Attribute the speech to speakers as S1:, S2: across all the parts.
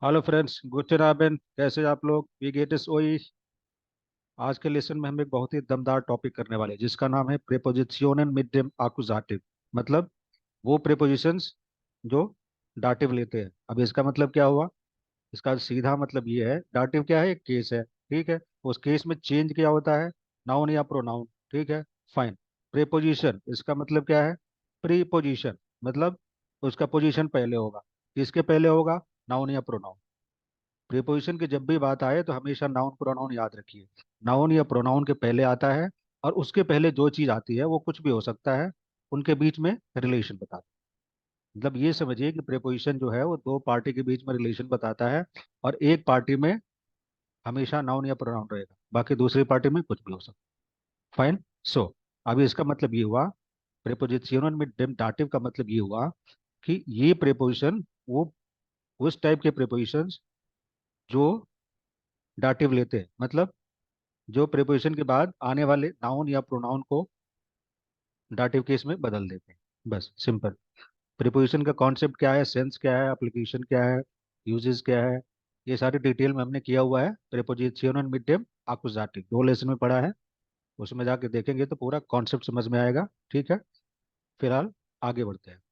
S1: Hello friends, good afternoon. कैसे आप लोग? वी गेट इस ओई। आज के लेसन में हम एक बहुत ही दमदार टॉपिक करने वाले हैं जिसका नाम है प्रेपोजिशनल मिडियम आकुजाटिव। मतलब वो प्रेपोजिशंस जो डाटिव लेते हैं। अब इसका मतलब क्या हुआ? इसका सीधा मतलब ये है, डाटिव क्या है? एक केस है, ठीक है। उस केस में चेंज क्या होता है? नाउन या प्रोनाउन, ठीक है। फाइन। प्रेपोजिशन इसका मतलब क्या है? प्रीपोजिशन। मतलब उसका पोजीशन पहले होगा। किसके पहले होगा? नाउन या प्रोनाउन। प्रीपोजिशन की जब भी बात आए तो हमेशा नाउन प्रोनाउन याद रखिए। नाउन या प्रोनाउन के पहले आता है, और उसके पहले जो चीज आती है वो कुछ भी हो सकता है। उनके बीच में रिलेशन बताता है। मतलब ये समझिए कि प्रीपोजिशन जो है वो दो पार्टी के बीच में रिलेशन बताता है, और एक पार्टी में हमेशा नाउन या प्रोनाउन रहेगा, बाकी दूसरी पार्टी में कुछ भी हो सकता है। फाइन। सो अभी इसका मतलब ये हुआ, प्रीपोजिशनल में डेटाटिव का मतलब ये हुआ कि ये प्रीपोजिशन वो उस टाइप के प्रीपोजिशंस जो डाटिव लेते हैं। मतलब जो प्रीपोजिशन के बाद आने वाले नाउन या प्रोनाउन को डाटिव केस में बदल देते हैं। बस सिंपल। प्रीपोजिशन का कॉन्सेप्ट क्या है, सेंस क्या है, एप्लीकेशन क्या है, यूजेस क्या है, ये सारी डिटेल में हमने किया हुआ है प्रीपोजिशन मीडियम आकुजाटिव। दो लेसन में पढ़ा है, उसमें जाके देखेंगे तो पूरा कॉन्सेप्ट समझ में आएगा, ठीक है। फिलहाल आगे बढ़ते हैं।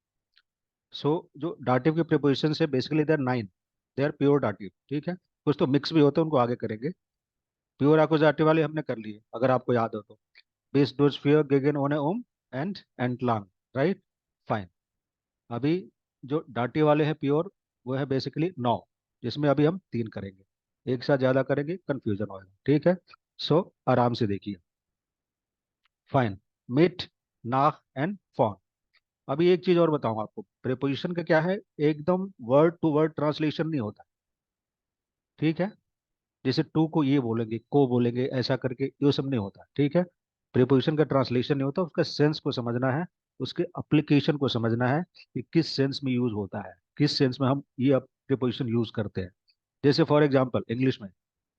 S1: सो जो डाटिव के प्रीपोजिशन है basically they are 9। They are pure dative, ठीक है। कुछ तो मिक्स भी होते हैं, उनको आगे करेंगे। प्योर आकुजाटिव वाले हमने कर लिए, अगर आपको याद हो तो। Bis durch vier gegen ohne and entlang, right. Fine. अभी जो डाटी वाले हैं प्योर, वो है बेसिकली 9, जिसमें अभी हम 3 करेंगे। एक साथ ज्यादा करेंगे कंफ्यूजन होगा, ठीक है। सो आराम से देखिए। फाइन। मिट, नाक एंड फॉन। अभी एक चीज और बताऊं आपको, प्रीपोजिशन का क्या है, एकदम वर्ड टू वर्ड ट्रांसलेशन नहीं होता, ठीक है। जैसे टू को ये बोलेंगे, को बोलेंगे, ऐसा करके ये सब नहीं होता, ठीक है। प्रीपोजिशन का ट्रांसलेशन नहीं होता, उसका सेंस को समझना है, उसके अप्लीकेशन को समझना है कि किस सेंस में यूज होता है, किस सेंस में हम ये प्रीपोजिशन यूज करते हैं। जैसे फॉर एग्जांपल इंग्लिश में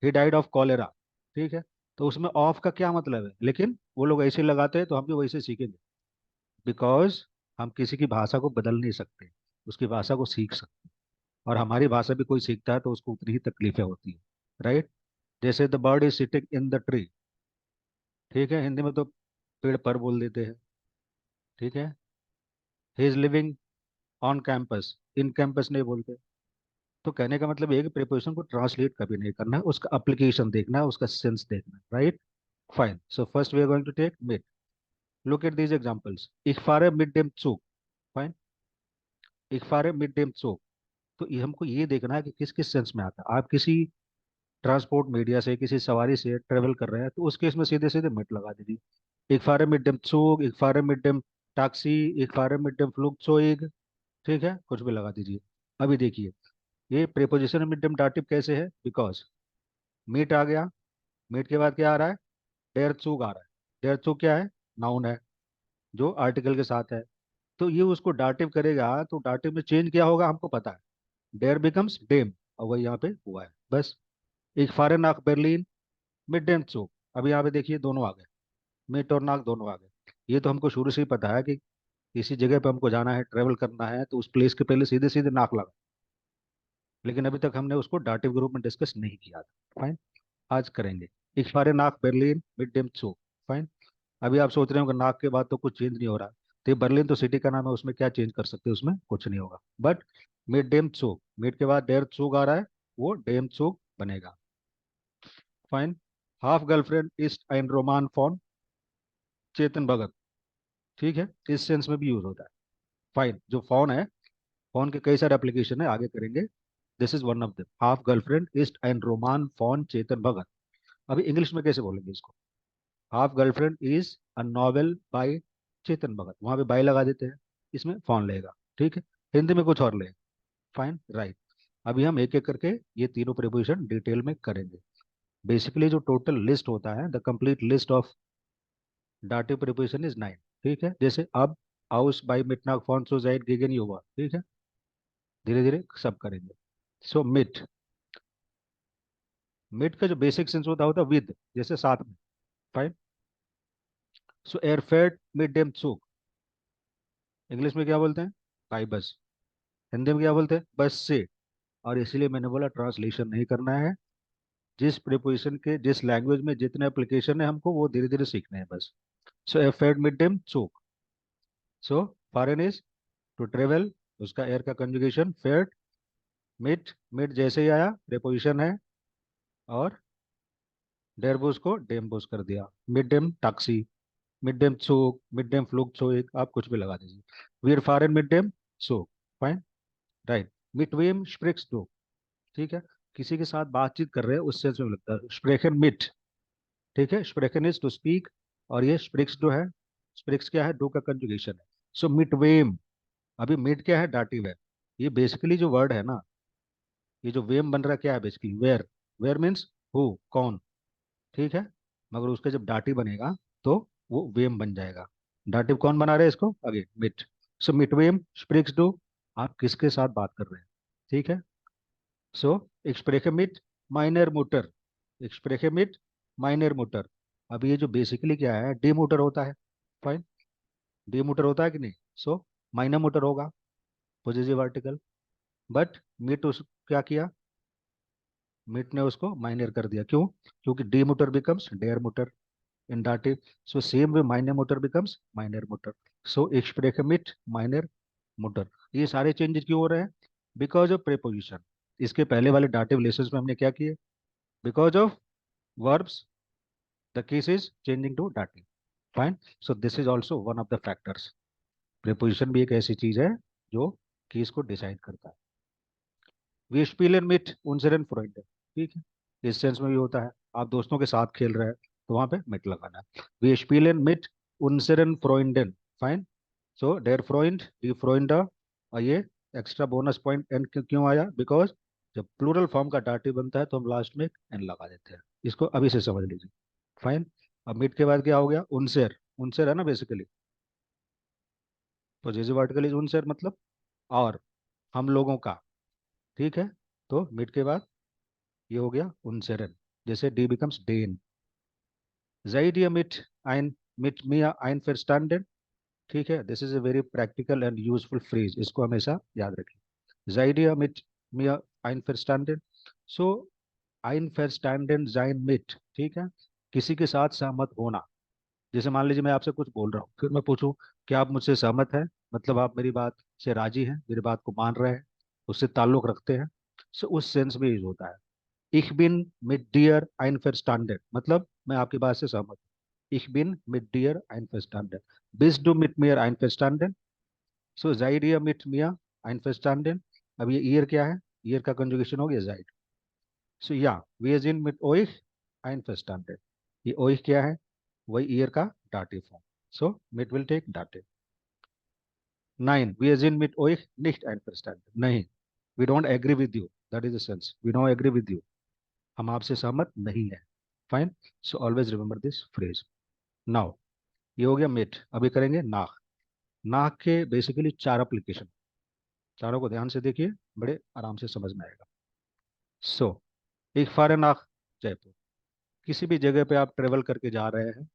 S1: ही डाइड ऑफ कॉलेरा, ठीक है। तो उसमें ऑफ का क्या मतलब है, लेकिन वो लोग ऐसे लगाते हैं तो हम भी वैसे सीखेंगे। बिकॉज हम किसी की भाषा को बदल नहीं सकते, उसकी भाषा को सीख सकते हैं। और हमारी भाषा भी कोई सीखता है तो उसको उतनी ही तकलीफें होती है, राइट। जैसे the bird is sitting in the tree, ठीक है। हिंदी में तो पेड़ पर बोल देते हैं, ठीक है। He is living on campus, in campus नहीं बोलते। तो कहने का मतलब ये है कि प्रीपोजिशन को ट्रांसलेट कभी नहीं करना है, उसका एप्लीकेशन देखना है, उसका सेंस देखना है, right. Fine. So first we are going to take मिड। Look at these examples. Ich fahre mit dem Zug। Fine. Ich fahre mit dem Zug। तो ये हमको ये देखना है कि किस किस सेंस में आता है। आप किसी ट्रांसपोर्ट मीडिया से, किसी सवारी से ट्रेवल कर रहे हैं तो उस केस में सीधे सीधे मिट लगा दीजिए। Ich fahre mit dem Zug, ich fahre mit dem taxi, ich fahre mit dem Flugzeug, ठीक है, कुछ भी लगा दीजिए। अभी देखिए, ये प्रीपोजिशन मिड डेम डाटिव कैसे है, बिकॉज मीट आ गया, मीट के बाद क्या आ रहा है? डेयर चूग आ रहा है। डेयर चूग क्या है? नाउन है, जो आर्टिकल के साथ है। तो ये उसको डाटिव करेगा तो डाटिव में चेंज क्या होगा हमको पता है। डेयर बिकम्स डेम, और वही यहाँ पे हुआ है, बस। एक फॉरेन नाक बर्लिन, मिड डेम चूग। अभी यहाँ पे देखिए दोनों आ गए, मिट और नाक दोनों आ गए। ये तो हमको शुरू से ही पता है कि किसी जगह पे हमको जाना है, ट्रेवल करना है, तो उस प्लेस के पहले सीधे सीधे नाक लगा। लेकिन अभी तक हमने उसको डाटिव के रूप में डिस्कस नहीं किया था। फाइन। आज करेंगे। Ich fahre nach Berlin mit dem Zug। Fine. अभी आप सोच रहे हो कि नाक के बाद तो कुछ चेंज नहीं हो रहा, तो ये बर्लिन तो सिटी का नाम है, उसमें क्या चेंज कर सकते हैं, उसमें कुछ नहीं होगा। But mid dam Chugh, mid के बाद डेर चूग आ रहा है, वो डेम चूग बनेगा। फाइन। हाफ गर्लफ्रेंड इस्ट एंड रोमान फॉन चेतन भगत, ठीक है, इस सेंस में भी यूज होता है। फाइन। जो फोन है, फोन के कई सारे एप्लीकेशन है, आगे करेंगे। This is one of them, half girlfriend ईस्ट एंड रोमान फॉन चेतन भगत। अभी इंग्लिश में कैसे बोलेंगे इसको? Half girlfriend is a novel by Chetan Bhagat, वहां पे बाय लगा देते हैं, इसमें फॉन लेगा, ठीक है। हिंदी में कुछ और ले। Fine, right. अभी हम एक एक करके ये तीनों प्रीपोजिशन डिटेल में करेंगे। बेसिकली जो टोटल लिस्ट होता है, the complete list of dative preposition is 9, ठीक है। जैसे अब हाउस बाय मिटनाग फॉन सो जाइड गेगन युवा, ठीक है। धीरे धीरे सब करेंगे। सो मिट, मिट का जो बेसिक सेंस होता है विद, जैसे साथ में। फाइन। सो एयरफेयर मिड डेम चूक, इंग्लिश में क्या बोलते हैं? By bus. हिंदी में क्या बोलते हैं? बस से। और इसलिए मैंने बोला ट्रांसलेशन नहीं करना है। जिस प्रीपोजिशन के जिस लैंग्वेज में जितने एप्लीकेशन है हमको वो धीरे धीरे सीखने हैं बस। सो ए फेड मिड डेम चोक। सो फॉरेन इज टू ट्रेवल, उसका एयर का कंजुगेशन फेड। मिड, मिड जैसे ही आया प्रीपोजिशन है, और डेरबोस को डेम्बोस कर दिया। मिड डेम टैक्सी, मिड डेम चोक, मिड डेम फ्लूक चोक, आप कुछ भी लगा दीजिए। वी आर फॉरेन मिड डेम चोक, फाइन, राइट। मिड वेम स्प्रिक्स दो, ठीक है, किसी के साथ बातचीत कर रहे हैं उस सेंस में लगता है स्प्रेकन मिट। ठीक है, स्प्रेकन इज टू स्पीक, और ये स्प्रिक्स जो है, स्प्रिक्स क्या है, डू का कंजुगेशन है। सो मिट वेम, अभी मिट क्या है, डाटिव है। ये बेसिकली जो वर्ड है ना, ये जो वेम बन रहा है क्या है बेसिकली, वेयर। वेयर मीन्स हु, कौन, ठीक है। मगर उसका जब डाटिव बनेगा तो वो वेम बन जाएगा। डाटिव कौन बना रहे हैं इसको, आगे मिट। सो मिट वेम स्प्रिक्स डू, आप किसके साथ बात कर रहे हैं, ठीक है। सो एक्सप्रेशन मिट माइनर मोटर, एक्सप्रेशन मिट माइनर मोटर। अब ये जो बेसिकली क्या है, डी मोटर होता है, फाइन, डी मोटर होता है कि नहीं। सो माइनर मोटर होगा, पॉजिटिव आर्टिकल। बट मिट उस क्या किया, मिट ने उसको माइनर कर दिया, क्यों, क्योंकि डी मोटर बिकम्स डेयर मोटर इन dative. So same way minor motor becomes minor motor. So exprecamit minor motor. ये सारे चेंजेस क्यों हो रहे हैं, बिकॉज ऑफ प्रेपोजिशन। इसके पहले वाले डाटिव लेसन्स में हमने क्या किए, because of verbs the case is changing to dative, fine. So this is also one of the factors. Preposition भी एक ऐसी चीज है जो केस को डिसाइड करता है। वी स्पीलन मिट उनसेरन फ्रॉइंड, ठीक है, इस सेंस में भी होता है, आप दोस्तों के साथ खेल रहे हैं तो वहां पे मिट लगाना है। वी स्पीलन मिट उनसेरन फ्रॉइंडन, फाइन। सो डेर फ्रॉइंड डी फ्रॉइंड, और ये एक्स्ट्रा बोनस पॉइंट एन क्यों आया, बिकॉज जब प्लूरल फॉर्म का डाटिव बनता है तो हम लास्ट में एन लगा देते हैं। इसको अभी से समझ लीजिए, फाइन। अब मिट के बाद क्या हो गया, उनसेर, उनसेर है ना बेसिकली, पॉजिटिव आर्टिकल इज उनसेर, मतलब और, हम लोगों का, ठीक है। तो मिट के बाद ये हो गया उनसेरन, जैसे डी बिकम्स डेन। seid ihr mit mir einverstanden, ठीक है, this is a very practical and useful phrase, इसको हमेशा याद रखें। seid ihr mit mir einverstanden। सो einverstanden sein mit, ठीक है, किसी के साथ सहमत होना। जैसे मान लीजिए मैं आपसे कुछ बोल रहा हूँ, फिर मैं पूछूं क्या आप मुझसे सहमत हैं, मतलब आप मेरी बात से राजी हैं, मेरी बात को मान रहे हैं, उससे ताल्लुक रखते हैं। सो उस सेंस में यूज होता है। Ich bin mit dir einverstanden, मतलब मैं आपकी बात से सहमत हूँ। Ich bin mit dir einverstanden. Bist du mit mir einverstanden? So seid ihr mit mir einverstanden? अब ये ईयर क्या है, ईयर का कंजुगेशन हो गया जाइड। सो या, wir sind mit euch einverstanden। ये euch क्या है, वही ईयर का dative form. So mit will take dative। 9, wir sind mit euch nicht einverstanden, नहीं, we don't agree with you, that is the sense, we don't agree with you, हम आपसे सहमत नहीं है, fine. So always remember this phrase. Now ये हो गया मिट, अभी करेंगे नाक। नाक के बेसिकली चार एप्लीकेशन, चारों को ध्यान से देखिए, बड़े आराम से समझ में आएगा। सो एक फारे नाक, जयपुर, किसी भी जगह पे आप ट्रेवल करके जा रहे हैं,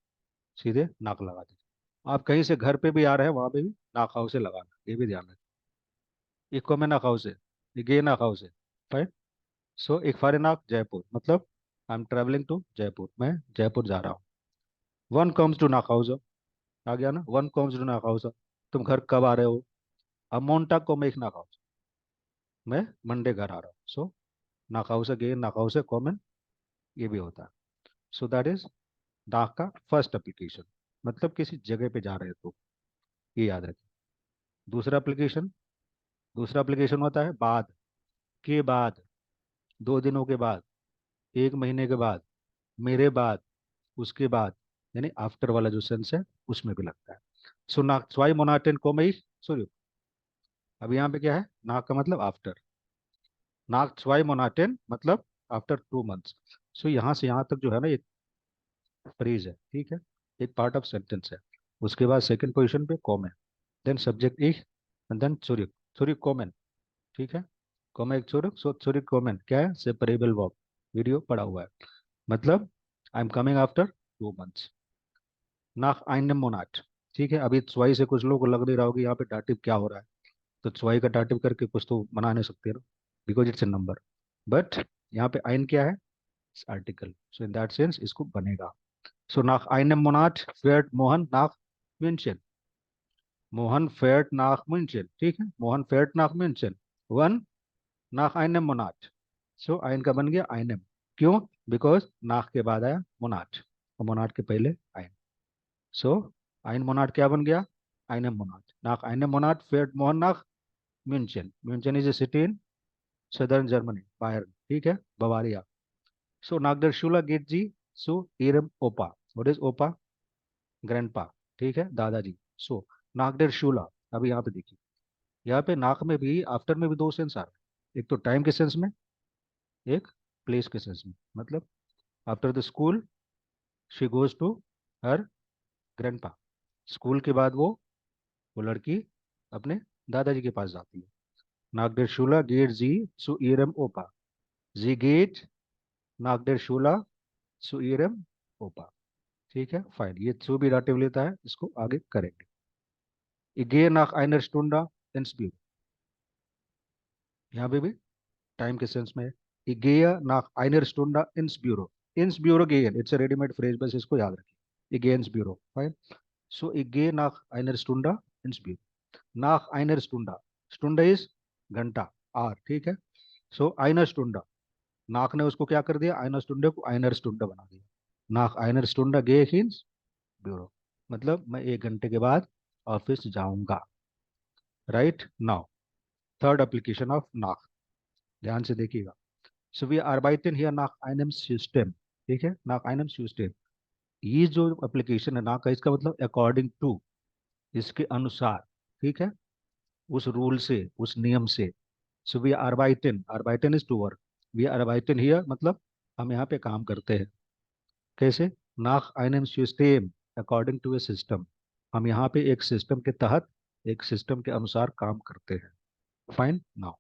S1: सीधे नाक लगा दीजिए। आप कहीं से घर पे भी आ रहे हैं वहां पे भी नाक हाउस से लगाना, ये भी ध्यान रखें। एक को में नाक हाउस है, एक ये नाक हाउस है, फाइन। सो एक फारे नाक जयपुर, मतलब I am travelling to Jaipur, मैं जयपुर जा रहा हूँ। वन कम्स टू नाक हाउस, आ गया ना, वन कम्स टू नाक हाउस, तुम घर कब आ रहे हो। अब मोन्टा को मैं एक नाक हाउस, मैं मंडे घर आ रहा हूँ। सो नाक हाउस अगेन, नाक हाउस है कॉमन, ये भी होता है। सो दैट इज डाक का फर्स्ट एप्लीकेशन, मतलब किसी जगह पे जा रहे हो तो, ये याद रखें। दूसरा एप्लीकेशन, दूसरा एप्लीकेशन होता है बाद, के बाद, 2 दिनों के बाद, 1 महीने के बाद, मेरे बाद, उसके बाद, यानी आफ्टर वाला जो सेंस है उसमें भी लगता है। सो नाक स्वाई मोनाटेन को मैं, सॉरी, अब यहाँ पे क्या है, नाक का मतलब आफ्टर, नाक स्वाई मोनाटेन मतलब आफ्टर 2 मंथ्स। सो यहाँ से यहाँ तक जो है ना, एक फ्रेज है, ठीक है, एक पार्ट ऑफ सेंटेंस है। उसके बाद सेकंड पोजीशन पे कॉम है, then subject ich, and then चुरिक, चुरिक कॉमन, ठीक है, कॉमन एक चुरिक, सो चुरिक कॉमन क्या है, सेपरेबल वर्ब, वीडियो पड़ा हुआ है, मतलब I am coming after 2 months. नाक आइनम मोनाट, ठीक है, अभी स्वाई से कुछ लोगों को लग नहीं रहा होगा यहाँ पे डाटिव क्या हो रहा है, तो स्वाई का डाटिव करके कुछ तो बना नहीं सकते ना। Because it's a number, but यहाँ पे आइन क्या है, article, so in that sense इसको बनेगा. सो नाक einem Monat fährt Mohan nach München. Mohan फेर्ट नाक मुंशन, ठीक है, मोहन फेर्ट नाक मुंशन वन नाक einem Monat. सो आइन का बन गया einem. क्यों? बिकॉज नाक के बाद आया मोनाट और मोनाट के पहले आइन. सो आइन मोनाट क्या बन गया, einem Monat. नाक einem Monat fährt Mohan nach München. München is a city in southern Germany, बायर्न, ठीक है, बवारिया. सो नागदर शूला गेट जी सो इरम ओपा. व्हाट इज ओपा? ग्रैंडपा, ठीक है, दादाजी. सो नागदेर शूला. अभी यहाँ पे देखिए, यहाँ पे नाक में भी आफ्टर में भी दो सेंस आ रहे हैं. एक तो टाइम के सेंस में, एक प्लेस के सेंस में. मतलब after the school she goes to her grandpa. School के बाद वो लड़की अपने दादाजी के पास जाती है. नागदेर शूला गेट जी सु इरम ओपा. जी गेट नागदेर शूला सु इरम ओपा. ठीक है, फाइन. ये सु भी डाटिव लेता है, इसको आगे करेंगे. इगे नाक आइनर स्टूंडा ins Büro. यहाँ पे भी टाइम के सेंस में. Ich gehe nach einer Stunde ins Büro. Ins Büro gehen, it's a ready-made phrase, बस इसको याद रखिए. Ich gehe ins Büro, fine. So ich gehe nach einer Stunde ins Büro. Nach einer Stunde. Stunde is घंटा, are, ठीक है. सो einer Stunde. नाक ने उसको क्या कर दिया, einer Stunde को einer Stunde बना दिया. nach einer Stunde gehe ich ins Büro. मतलब मैं 1 घंटे के बाद ऑफिस जाऊंगा. Right now, third application of नाक, ध्यान से देखिएगा. So wir arbeiten hier nach einem System. ठीक है, nach einem System. ये जो एप्लीकेशन है ना का, इसका मतलब अकॉर्डिंग टू, इसके अनुसार, ठीक है, उस रूल से, उस नियम से. सो वी arbeiten, arbeiten is to work. वी arbeiten हियर मतलब हम यहाँ पे काम करते हैं. कैसे? nach einem System, according to a system. हम यहाँ पे एक सिस्टम के तहत, एक सिस्टम के अनुसार काम करते हैं. Fine now,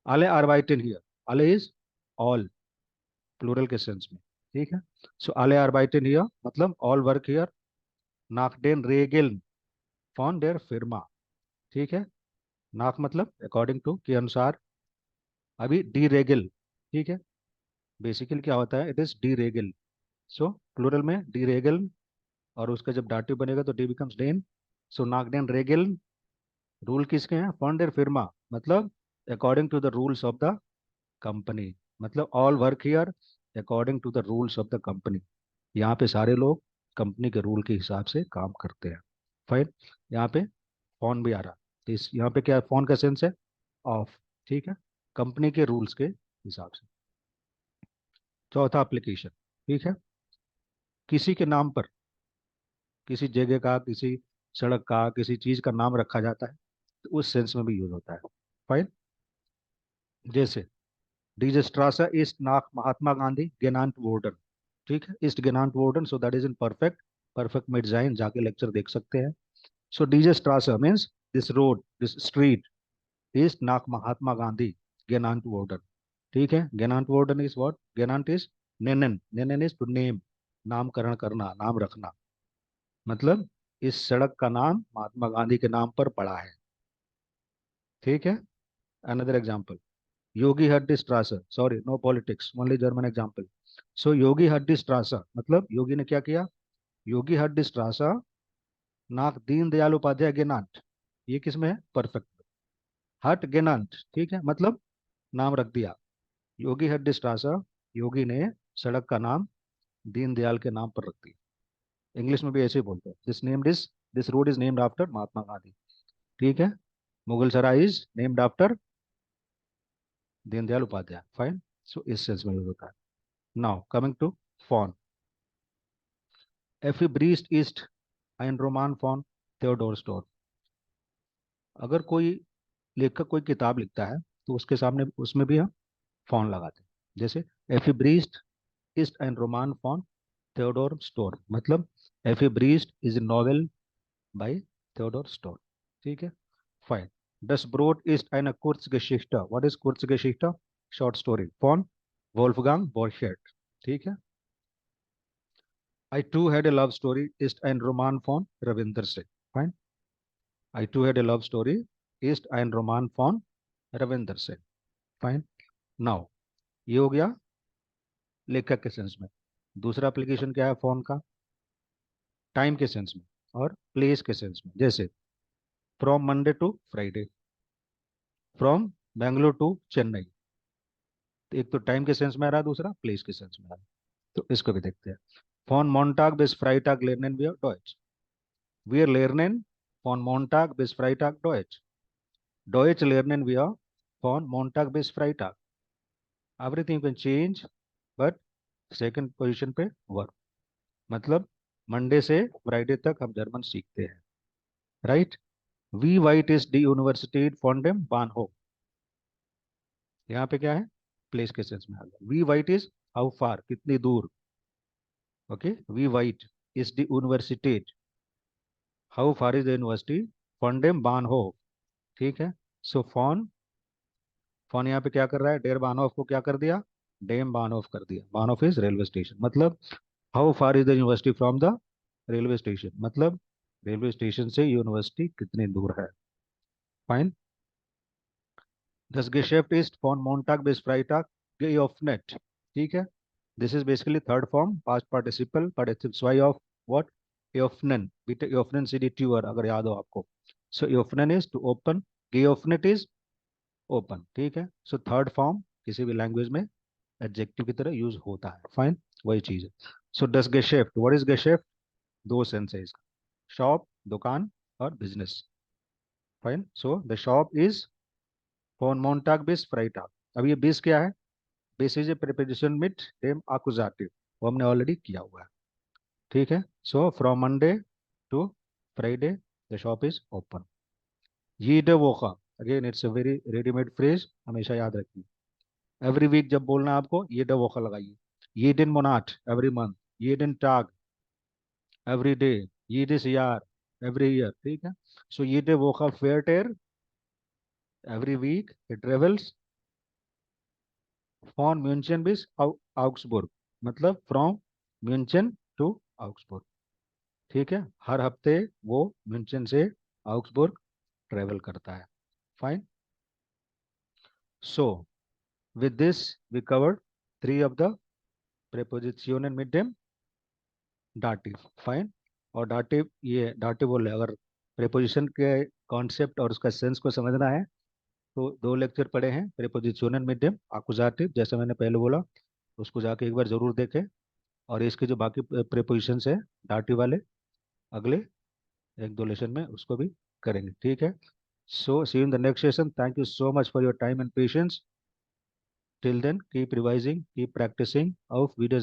S1: alle arbeiten hier. alle is all, plural के सेंस में, ठीक है. सो alle arbeiten hier मतलब all work here. nach den Regeln von der Firma, ठीक है. nach मतलब अकॉर्डिंग टू, के अनुसार. अभी डी रेगल, ठीक है. बेसिकली क्या होता है, इट इज डी रेगल. सो प्लूरल में डी रेगल, और उसका जब डाटिव बनेगा तो डी बिकम्स डेन. So nach den Regeln, rule किसके हैं, von der Firma मतलब according to the rules of the company. मतलब all work here according to the rules of the company. यहाँ पे सारे लोग कंपनी के रूल के हिसाब से काम करते हैं. फाइन. यहाँ पे फोन भी आ रहा है, तो इस यहाँ पे क्या है, फोन का सेंस है ऑफ, ठीक है, कंपनी के रूल्स के हिसाब से. चौथा एप्लीकेशन, ठीक है, किसी के नाम पर, किसी जगह का, किसी सड़क का, किसी चीज का नाम रखा जाता है, तो उस सेंस में भी यूज होता है. फाइन. जैसे डीजे स्ट्रासा ईस्ट नाक महात्मा गांधी गेनांट वोर्डन. ठीक है, ईस्ट गेनांट वोर्डन, so that is in perfect. Perfect मिड जाइन, जाके लेक्चर देख सकते हैं. So diese Straße means this road, this street is nach Mahatma Gandhi genannt worden. ठीक है, genannt worden is what? Genannt is nennen. Nennen is to name. नामकरण करना, नाम रखना. मतलब इस सड़क का नाम महात्मा गांधी के नाम पर पड़ा है. ठीक है. Another example. योगी हड्डी स्ट्रासा, sorry no politics, only German example. So Yogi हड्डी स्ट्रासा मतलब योगी ने क्या किया, योगी हड्डी स्ट्रासा नाक दीन दयाल उपाध्याय गेनांट. ये किसमें है, परफेक्ट. हट गेनांट, ठीक है, मतलब नाम रख दिया. योगी हट डिस्ट्रासा, योगी ने सड़क का नाम दीनदयाल के नाम पर रख दिया. इंग्लिश में भी ऐसे ही बोलते हैं, this road is named after Mahatma Gandhi. ठीक है. Mughal Sarai is named after Deendayal Upadhyay. Fine. So इस सेंस में यूज होता है. नाउ कमिंग टू फॉन. एफी ब्रीस्ट ईस्ट ein Roman von Theodor Storm. अगर कोई लेखक कोई किताब लिखता है तो उसके सामने, उसमें भी हम फॉन लगाते हैं. जैसे Effi Briest ist ein Roman von Theodor Storm. मतलब Effi Briest is a novel by Theodor Storm. ठीक है, fine. Das Brot ist eine Kurzgeschichte. What is Kurzgeschichte? Short story von Wolfgang Borchardt. ठीक है. I too had a love story ist ein Roman von Ravinder Singh. Fine. I too had a love story ist ein Roman von Ravinder Singh. Fine. Now ये हो गया लेखक के sense में। दूसरा application क्या है फोन का? टाइम के सेंस में और प्लेस के सेंस में। जैसे from Monday to Friday, from Bangalore to Chennai. तो एक तो टाइम के सेंस में आ रहा है, दूसरा प्लेस के सेंस में आ रहा है। तो इसको भी देखते हैं। फोन मोन्टाग बिस फ्राइटाग लेर्नेन wir Deutsch. Wir lernen von Montag bis Freitag Deutsch. Deutsch lernen wir von Montag bis Freitag. Everything you can change, but second position पे वर्ब। मतलब मंडे से फ्राइडे तक हम जर्मन सीखते हैं, राइट। वी वाइट इज दी यूनिवर्सिटी फॉन्डेम बानहो। यहाँ पे क्या है? प्लेस के सेंस में आ गया। वी वाइट इज हाउ फार, कितनी दूर। ओके, वी वाइट इज दी यूनिवर्सिटी, how far is the university फॉन्डेम बानहो। ठीक है। सो फॉन, फॉन यहाँ पे क्या कर रहा है? डेर बानहोफ को क्या कर दिया? डेम बानहोफ कर दिया। बानहोफ इज रेलवे स्टेशन। मतलब how far is the university from the railway station, मतलब रेलवे स्टेशन से यूनिवर्सिटी कितनी दूर है। Fine. Das Geschäft ist von Montag bis Freitag geöffnet. ठीक है। This is basically third form past participle participle zwei of what? Öffnen. Bitte öffnen Sie die Tür, अगर याद हो आपको। So öffnen is to open, geöffnet is open। ठीक है। So third form किसी भी लैंग्वेज में एडजेक्टिव की तरह यूज होता है। फाइन, वही चीज है। सो डस गेशेफ्ट, व्हाट इज गेशेफ्ट? दो सेंस है इसका, शॉप दुकान और business. Fine. So the shop is फोन मोन्टाग बिस फ्राइटाग। अब ये बिस क्या है? बिस इज ए प्रीपोजिशन विथ डेम आकुजाटिव, वो हमने ऑलरेडी किया हुआ है। ठीक है। So from Monday to Friday the shop is open. ये द वोखा, again it's a very readymade phrase, हमेशा याद रखिए। एवरी वीक जब बोलना है आपको, ये द वोखा लगाइए। ये दिन मोनाट एवरी मंथ, ये दिन टाग एवरी डे, ये दिस ईयर एवरी ईयर। ठीक है। सो ये द वोखा फेयर टेयर, every week it travels from म्यूनचेन बिस आउक्सबुर्ग, मतलब फ्रॉम म्यूनचेन टू आउक्सबुर्ग। ठीक है। हर हफ्ते वो म्यूनचेन से आउक्सबुर्ग ट्रेवल करता है। Fine. So with this we covered three of the prepositionen mit dem dative। Fine. और dative, ये dative बोल रहे हैं, अगर preposition के कॉन्सेप्ट और उसका सेंस को समझना है तो दो लेक्चर पढ़े हैं प्रेपोजिशनल मीडियम आकुजाटिव, जैसे मैंने पहले बोला, उसको जाके एक बार जरूर देखें। और इसके जो बाकी प्रेपोजिशंस है डाटिव वाले, अगले एक दो लेसन में उसको भी करेंगे। ठीक है। So see in the next session. Thank you so much for your time and patience. Till then keep revising, keep practising of video